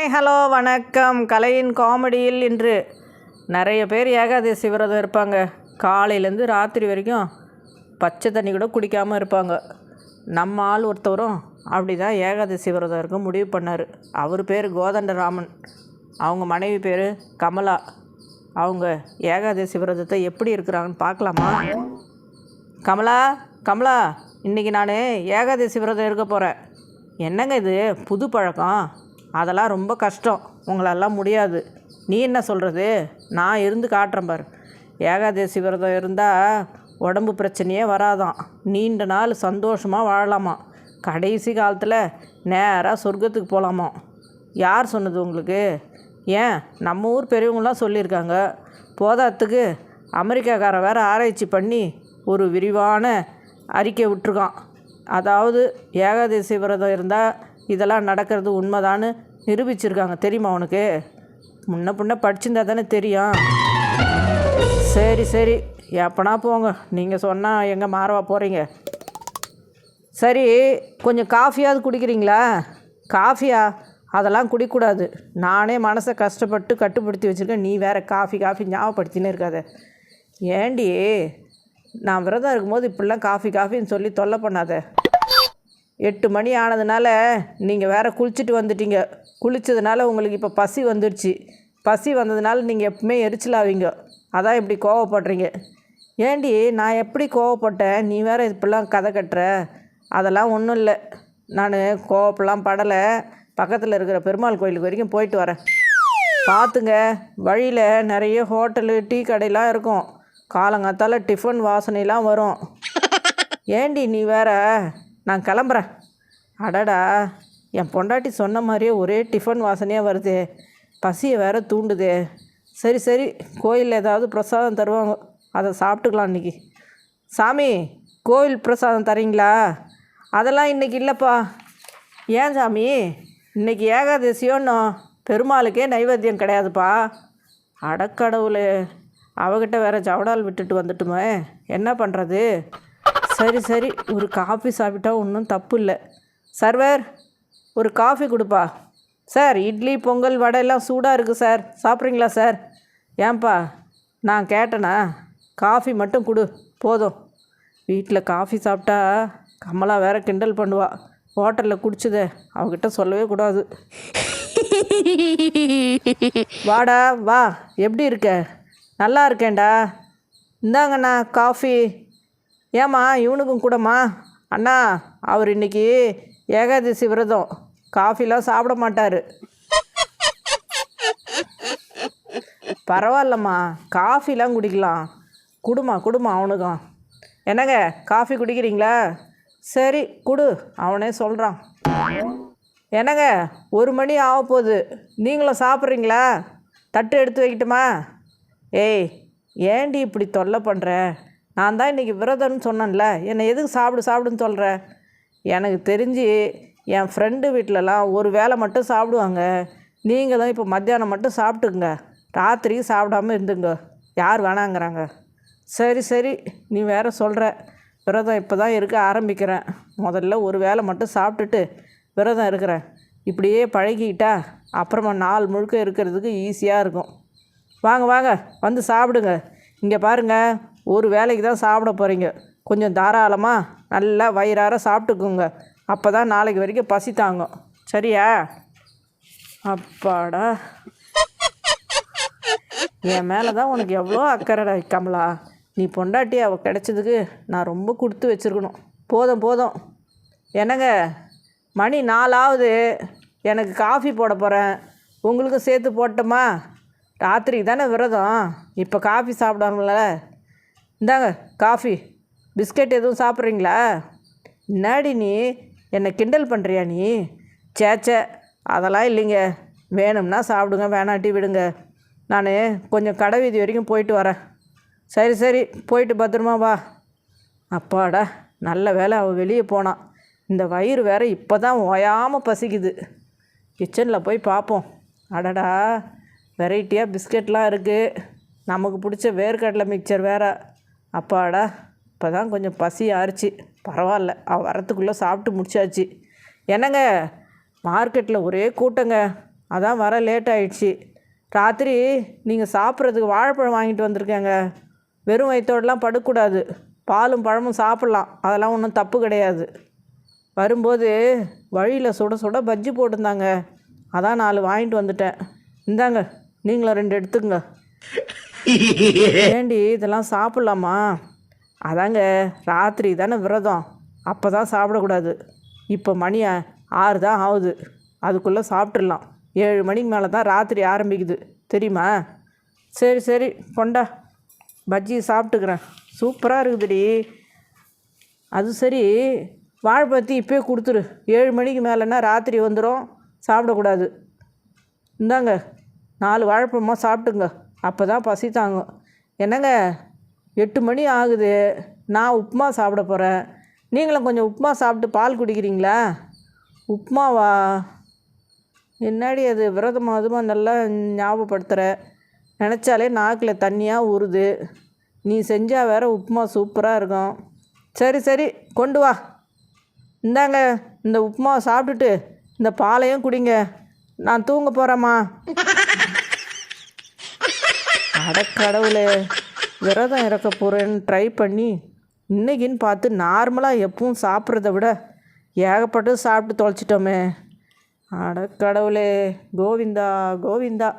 Hi hello வணக்கம். கலையின் காமெடியில் இன்று நிறைய பேர் ஏகாதசி விரதம் இருப்பாங்க. காலையிலேருந்து ராத்திரி வரைக்கும் பச்சை தண்ணி கூட குடிக்காமல் இருப்பாங்க. நம்ம ஆள் ஒருத்தவரும் அப்படி தான் ஏகாதசி விரதம் இருக்க முடிவு பண்ணார். அவர் பேர் கோதண்டராமன், அவங்க மனைவி பேர் கமலா. அவங்க ஏகாதசி விரதத்தை எப்படி இருக்கிறாங்கன்னு பார்க்கலாமா? கமலா கமலா, இன்றைக்கி நான் ஏகாதசி விரதம் இருக்க போகிறேன். என்னங்க இது புது பழக்கம்? அதெல்லாம் ரொம்ப கஷ்டம், உங்களெல்லாம் முடியாது. நீ என்ன சொல்கிறது? நான் இருந்து காட்டுறேன் பாரு. ஏகாதசி விரதம் இருந்தால் உடம்பு பிரச்சனையே வராதான், நீண்ட நாள் சந்தோஷமாக வாழலாமா, கடைசி காலத்தில் நேராக சொர்க்கத்துக்கு போகலாமா. யார் சொன்னது உங்களுக்கு? ஏன் நம்ம ஊர் பெரியவங்களாம் சொல்லியிருக்காங்க. போதாத்துக்கு அமெரிக்காக்காரன் வேறு ஆராய்ச்சி பண்ணி ஒரு விரிவான அறிக்கை விட்டுருக்கான். அதாவது ஏகாதசி விரதம் இருந்தால் இதெல்லாம் நடக்கிறது உண்மைதான்னு நிரூபிச்சிருக்காங்க. தெரியுமா உனக்கு? முன்ன படிச்சிருந்தா தானே தெரியும். சரி எப்பனா போங்க, நீங்கள் சொன்னால் எங்கே மாறவா போகிறீங்க? சரி, கொஞ்சம் காஃபியாவது குடிக்கிறீங்களா? காஃபியா? அதெல்லாம் குடிக்கூடாது. நானே மனசை கஷ்டப்பட்டு கட்டுப்படுத்தி வச்சுருக்கேன். நீ வேறு காஃபி ஞாபகப்படுத்தினே இருக்காத. ஏண்டி, நான் விரதம் இருக்கும்போது இப்படிலாம் காஃபின்னு சொல்லி தொல்லை பண்ணாத. 8 மணி ஆனதுனால நீங்கள் வேறு குளிச்சுட்டு வந்துட்டீங்க. குளித்ததுனால உங்களுக்கு இப்போ பசி வந்துடுச்சு. பசி வந்ததுனால நீங்கள் எப்பவுமே எரிச்சலாவீங்க. அதான் இப்படி கோவப்படுறீங்க. ஏண்டி, நான் எப்படி கோவப்பட்டேன்? நீ வேறு இப்படிலாம் கதை கட்டுற. அதெல்லாம் ஒன்றும் இல்லை. நான் கோவப்பெல்லாம் படலை. பக்கத்தில் இருக்கிற பெருமாள் கோயிலுக்கு வரைக்கும் போயிட்டு வரேன். பார்த்துங்க, வழியில் நிறைய ஹோட்டலு டீ கடையெல்லாம் இருக்கும். காலங்காத்தால் டிஃபன் வாசனைலாம் வரும். ஏண்டி நீ வேற? நான் கிளம்புறேன். அடடா, என் பொண்டாட்டி சொன்ன மாதிரியே ஒரே டிஃபன் வாசனையாக வருது. பசியை வேற தூண்டுதே. சரி, கோயிலில் ஏதாவது பிரசாதம் தருவாங்க, அதை சாப்பிட்டுக்கலாம் இன்றைக்கி. சாமி, கோயில் பிரசாதம் தரீங்களா? அதெல்லாம் இன்றைக்கி இல்லைப்பா. ஏன் சாமி, இன்றைக்கி ஏகாதசியோன்னு பெருமாளுக்கே நைவேத்தியம் கிடையாதுப்பா. அடக்கடவுளே, அவகிட்ட வேறு ஜவடால் விட்டுட்டு வந்துட்டுமே, என்ன பண்ணுறது? சரி, ஒரு காஃபி சாப்பிட்டா ஒன்றும் தப்பு இல்லை. சர்வர், ஒரு காஃபி கொடுப்பா. சார், இட்லி பொங்கல் வடை எல்லாம் சூடாக இருக்குது சார், சாப்பிட்றீங்களா சார்? ஏன்பா, நான் கேட்டேனா? காஃபி மட்டும் கொடு போதும். வீட்டில் காஃபி சாப்பிட்டா கமலா வேற கிண்டல் பண்ணுவா. ஹோட்டலில் குடிச்சதே அவகிட்ட சொல்லவே கூடாது. வாடா வா, எப்படி இருக்க? நல்லா இருக்கேன்டா. இந்தாங்கண்ணா காஃபி. ஏம்மா, இவனுக்கும் கூடம்மா. அண்ணா, அவர் இன்றைக்கி ஏகாதசி விரதம், காஃபிலாம் சாப்பிட மாட்டார். பரவாயில்லம்மா, காஃபிலாம் குடிக்கலாம். குடுமா அவனுக்கும். என்னங்க, காஃபி குடிக்கிறீங்களா? சரி கொடு, அவனே சொல்கிறான். என்னங்க, 1 மணி ஆக போகுது, நீங்களும் சாப்பிட்றீங்களா? தட்டு எடுத்து வைக்கட்டுமா? ஏய், ஏண்டி இப்படி தொல்லை பண்ணுற? நான் தான் இன்றைக்கி விரதம்னு சொன்னேன்ல, என்னை எதுக்கு சாப்பிடுன்னு சொல்கிற? எனக்கு தெரிஞ்சு என் ஃப்ரெண்டு வீட்டிலலாம் ஒரு வேளை மட்டும் சாப்பிடுவாங்க. நீங்களும் இப்போ மத்தியானம் மட்டும் சாப்பிட்டுக்குங்க, ராத்திரிக்கு சாப்பிடாமல் இருந்துங்க. யார் வேணாங்கிறாங்க? சரி, நீ வேறு சொல்கிற. விரதம் இப்போ தான் இருக்க ஆரம்பிக்கிறேன். முதல்ல ஒரு வேளை மட்டும் சாப்பிட்டுட்டு விரதம் இருக்கிறேன். இப்படியே பழகிக்கிட்டா அப்புறமா நாள் முழுக்க இருக்கிறதுக்கு ஈஸியாக இருக்கும். வாங்க வந்து சாப்பிடுங்க. இங்கே பாருங்கள், ஒரு வேளைக்கு தான் சாப்பிட போகிறீங்க. கொஞ்சம் தாராளமாக நல்லா வயிறார சாப்பிட்டுக்குங்க. அப்போ தான் நாளைக்கு வரைக்கும் பசி தாங்கும். சரியா? அப்பாடா, என் மேலே தான் உனக்கு எவ்வளோ அக்கறைடா கமலா. நீ பொண்டாட்டி அவள் கிடைச்சதுக்கு நான் ரொம்ப கொடுத்து வச்சுருக்கணும். போதும். என்னங்க, மணி 4 ஆகுது. எனக்கு காஃபி போட போகிறேன். உங்களுக்கும் சேர்த்து போட்டோமா? ராத்திரிக்கு தானே விரதம், இப்போ காஃபி சாப்பிடாமல. இந்தாங்க காஃபி. பிஸ்கட் எதுவும் சாப்பிட்றீங்களா? என்னாடி நீ என்னை கிண்டல் பண்ணுறியா நீ? சேச்சே, அதெல்லாம் இல்லைங்க. வேணும்னா சாப்பிடுங்க, வேணாட்டி விடுங்க. நான் கொஞ்சம் கடை வீதி வரைக்கும் போயிட்டு வரேன். சரி, போயிட்டு பத்திரமா வா. அப்பாடா, நல்ல வேலை அவள் வெளியே போனான். இந்த வயிறு வேறு இப்போ தான் ஓயாமல் பசிக்குது. கிச்சனில் போய் பார்ப்போம். அடடா, வெரைட்டியாக பிஸ்கெட்லாம் இருக்குது. நமக்கு பிடிச்ச வேர்க்கடலை மிக்சர் வேறு. அப்பாடா, இப்போ தான் கொஞ்சம் பசி ஆறிச்சு. பரவாயில்ல, அவள் வரத்துக்குள்ளே சாப்பிட்டு முடிச்சாச்சு. என்னங்க, மார்க்கெட்டில் ஒரே கூட்டங்க. அதான் வர லேட் ஆயிடுச்சு. ராத்திரி நீங்கள் சாப்பிட்றதுக்கு வாழைப்பழம் வாங்கிட்டு வந்திருக்கேங்க. வெறும் வயிற்றோடலாம் படுக்கக்கூடாது. பாலும் பழமும் சாப்பிட்லாம், அதெல்லாம் ஒன்றும் தப்பு கிடையாது. வரும்போது வழியில் சுட சுட பஜ்ஜி போட்டிருந்தாங்க, அதான் 4 வாங்கிட்டு வந்துட்டேன். இந்தாங்க, நீங்களும் 2 எடுத்துக்கங்க. ஏண்டி இதெல்லாம் சாப்பிட்லாமா? அதாங்க, ராத்திரி தானே விரதம், அப்போ தான் சாப்பிடக்கூடாது. இப்போ மணி 6 தான் ஆகுது, அதுக்குள்ளே சாப்பிட்றலாம். 7 மணிக்கு மேலே தான் ராத்திரி ஆரம்பிக்குது, தெரியுமா? சரி சரி கொண்டா, பஜ்ஜி சாப்பிட்டுக்கிறேன். சூப்பராக இருக்குதுடி. அது சரி, வாழைப்பழத்தி இப்போயே கொடுத்துரு. 7 மணிக்கு மேலேன்னா ராத்திரி வந்துடும், சாப்பிடக்கூடாது. இந்தாங்க, 4 வாழைப்பழமாக சாப்பிட்டுங்க, அப்போ தான் பசி தாங்கும். என்னங்க, 8 மணி ஆகுது, நான் உப்புமா சாப்பிட போகிறேன். நீங்களும் கொஞ்சம் உப்புமா சாப்பிட்டு பால் குடிக்கிறீங்களா? உப்புமாவா? என்னாடி அது, விரதம் அதுமா நல்லா ஞாபகப்படுத்துகிற. நினச்சாலே நாக்கில் தண்ணியாக ஊறுது. நீ செஞ்சால் வேறு உப்புமா சூப்பராக இருக்கும். சரி சரி கொண்டு வா. இந்தாங்க, இந்த உப்புமாவை சாப்பிட்டுட்டு இந்த பாலையும் குடிங்க. நான் தூங்க போகிறேம்மா. அடக்கடவுளே, விரதம் இறக்க போகிறேன்னு ட்ரை பண்ணி இன்றைக்கின்னு பார்த்து நார்மலாக எப்பவும் சாப்பிட்றத விட ஏகப்பட்டு சாப்பிட்டு தொலைச்சிட்டோமே. அடக்கடவுளே, கோவிந்தா கோவிந்தா.